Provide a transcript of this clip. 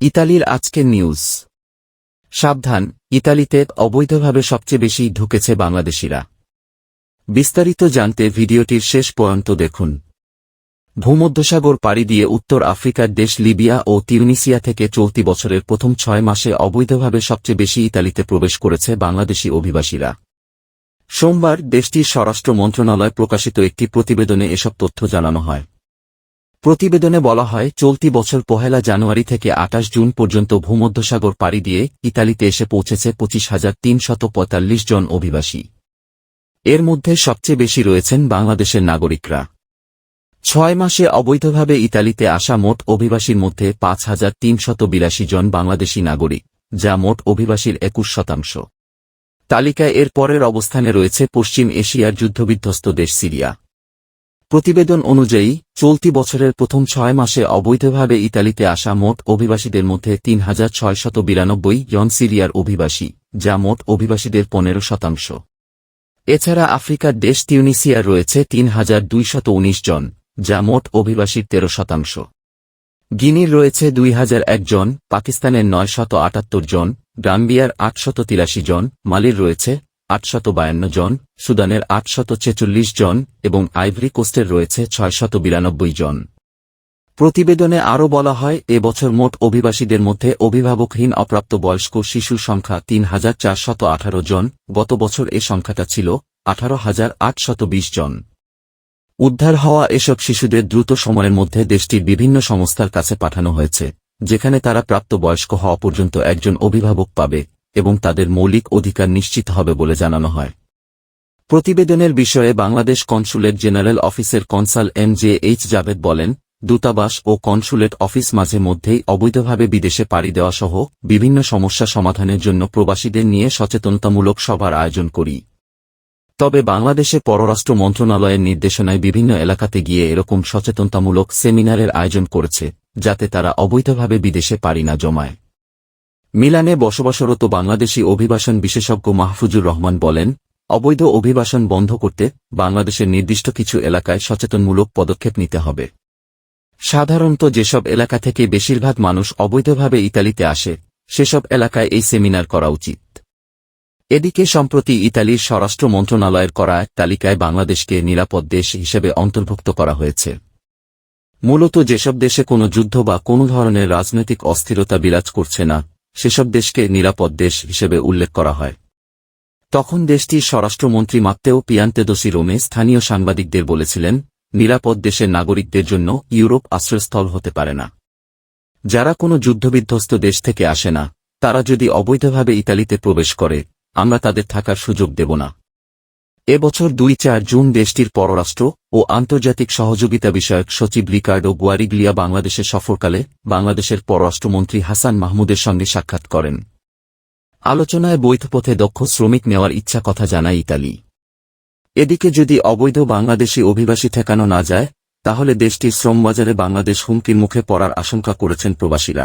ইতালির আজকের নিউজ। সাবধান, ইতালিতে অবৈধভাবে সবচেয়ে বেশি ঢুকেছে বাংলাদেশিরা। বিস্তারিত জানতে ভিডিওটির শেষ পর্যন্ত দেখুন। ভূমধ্যসাগর পাড়ি দিয়ে উত্তর আফ্রিকার দেশ লিবিয়া ও তিউনিসিয়া থেকে চলতি বছরের প্রথম 6 মাসে অবৈধভাবে সবচেয়ে বেশি ইতালিতে প্রবেশ করেছে বাংলাদেশি অভিবাসীরা। সোমবার দেশটির স্বরাষ্ট্র মন্ত্রণালয় প্রকাশিত একটি প্রতিবেদনে এসব তথ্য জানানো হয়। প্রতিবেদনে বলা হয়, চলতি বছর 1 জানুয়ারি থেকে 28 জুন পর্যন্ত ভূমধ্যসাগর পাড়ি দিয়ে ইতালিতে এসে পৌঁছেছে 25,345 জন অভিবাসী। এর মধ্যে সবচেয়ে বেশি রয়েছেন বাংলাদেশের নাগরিকরা। 6 মাসে অবৈধভাবে ইতালিতে আসা মোট অভিবাসীর মধ্যে 5,382 জন বাংলাদেশি নাগরিক, যা মোট অভিবাসীর 21%। তালিকায় এর পরের অবস্থানে রয়েছে পশ্চিম এশিয়ার যুদ্ধবিধ্বস্ত দেশ সিরিয়া। প্রতিবেদন অনুযায়ী চলতি বছরের প্রথম 6 মাসে অবৈধভাবে ইতালিতে আসা মোট অভিবাসীদের মধ্যে 3,692 জন সিরিয়ার অভিবাসী, যা মোট অভিবাসীদের 15%। এছাড়া আফ্রিকার দেশ তিউনিসিয়ার রয়েছে 3,219 জন, যা মোট অভিবাসীর 13%। গিনির রয়েছে 2,001 জন, পাকিস্তানের 978 জন, গাম্বিয়ার 883 জন, মালির রয়েছে 852 জন, সুদানের 846 জন এবং আইভরি কোস্টের রয়েছে 692 জন। প্রতিবেদনে আরও বলা হয়, এবছর মোট অভিবাসীদের মধ্যে অভিভাবকহীন অপ্রাপ্তবয়স্ক শিশুর সংখ্যা 3,418 জন। গত বছর এ সংখ্যাটা ছিল 18,820 জন। উদ্ধার হওয়া এসব শিশুদের দ্রুত সময়ের মধ্যে দেশটির বিভিন্ন সংস্থার কাছে পাঠানো হয়েছে, যেখানে তারা প্রাপ্তবয়স্ক হওয়া পর্যন্ত একজন অভিভাবক পাবে এবং তাদের মৌলিক অধিকার নিশ্চিত হবে বলে জানানো হয়। প্রতিবেদনের বিষয়ে বাংলাদেশ কনস্যুলেট জেনারেল অফিসের কনসাল MJH জাভেদ বলেন, দূতাবাস ও কনস্যুলেট অফিস মাঝে মধ্যেই অবৈধভাবে বিদেশে পাড়ি দেওয়া সহ বিভিন্ন সমস্যা সমাধানের জন্য প্রবাসীদের নিয়ে সচেতনতামূলক সভার আয়োজন করি। তবে বাংলাদেশে পররাষ্ট্র মন্ত্রণালয়ের নির্দেশনায় বিভিন্ন এলাকাতে গিয়ে এরকম সচেতনতামূলক সেমিনারের আয়োজন করেছে, যাতে তারা অবৈধভাবে বিদেশে পাড়ি না জমায়। মিলানে বসবাসরত বাংলাদেশি অভিবাসন বিশেষজ্ঞ মাহফুজুর রহমান বলেন, অবৈধ অভিবাসন বন্ধ করতে বাংলাদেশের নির্দিষ্ট কিছু এলাকায় সচেতনমূলক পদক্ষেপ নিতে হবে। সাধারণত যেসব এলাকা থেকে বেশিরভাগ মানুষ অবৈধভাবে ইতালিতে আসে, সেসব এলাকায় এই সেমিনার করা উচিত। এদিকে সম্প্রতি ইতালির স্বরাষ্ট্র মন্ত্রণালয়ের করা এক তালিকায় বাংলাদেশকে নিরাপদ দেশ হিসেবে অন্তর্ভুক্ত করা হয়েছে। মূলত যেসব দেশে কোনো যুদ্ধ বা কোনো ধরনের রাজনৈতিক অস্থিরতা বিরাজ করছে না, সেসব দেশকে নিরাপদ দেশ হিসেবে উল্লেখ করা হয়। তখন দেশটির স্বরাষ্ট্রমন্ত্রী মাত্তেও পিয়ান্তেদোসি রোমে স্থানীয় সাংবাদিকদের বলেছিলেন, নিরাপদ দেশের নাগরিকদের জন্য ইউরোপ আশ্রয়স্থল হতে পারে না। যারা কোনো যুদ্ধবিধ্বস্ত দেশ থেকে আসে না, তারা যদি অবৈধভাবে ইতালিতে প্রবেশ করে, আমরা তাদের থাকার সুযোগ দেব না। এবছর 2-4 জুন দেশটির পররাষ্ট্র ও আন্তর্জাতিক সহযোগিতা বিষয়ক সচিব রিকার্ডো গুয়ারিগলিয়া বাংলাদেশে সফরকালে বাংলাদেশের পররাষ্ট্রমন্ত্রী হাসান মাহমুদের সঙ্গে সাক্ষাৎ করেন। আলোচনায় বৈধপথে দক্ষ শ্রমিক নেওয়ার ইচ্ছা কথা জানায় ইতালি। এদিকে যদি অবৈধ বাংলাদেশি অভিবাসী ঠেকানো না যায়, তাহলে দেশটির শ্রমবাজারে বাংলাদেশ হুমকির মুখে পড়ার আশঙ্কা করেছেন প্রবাসীরা।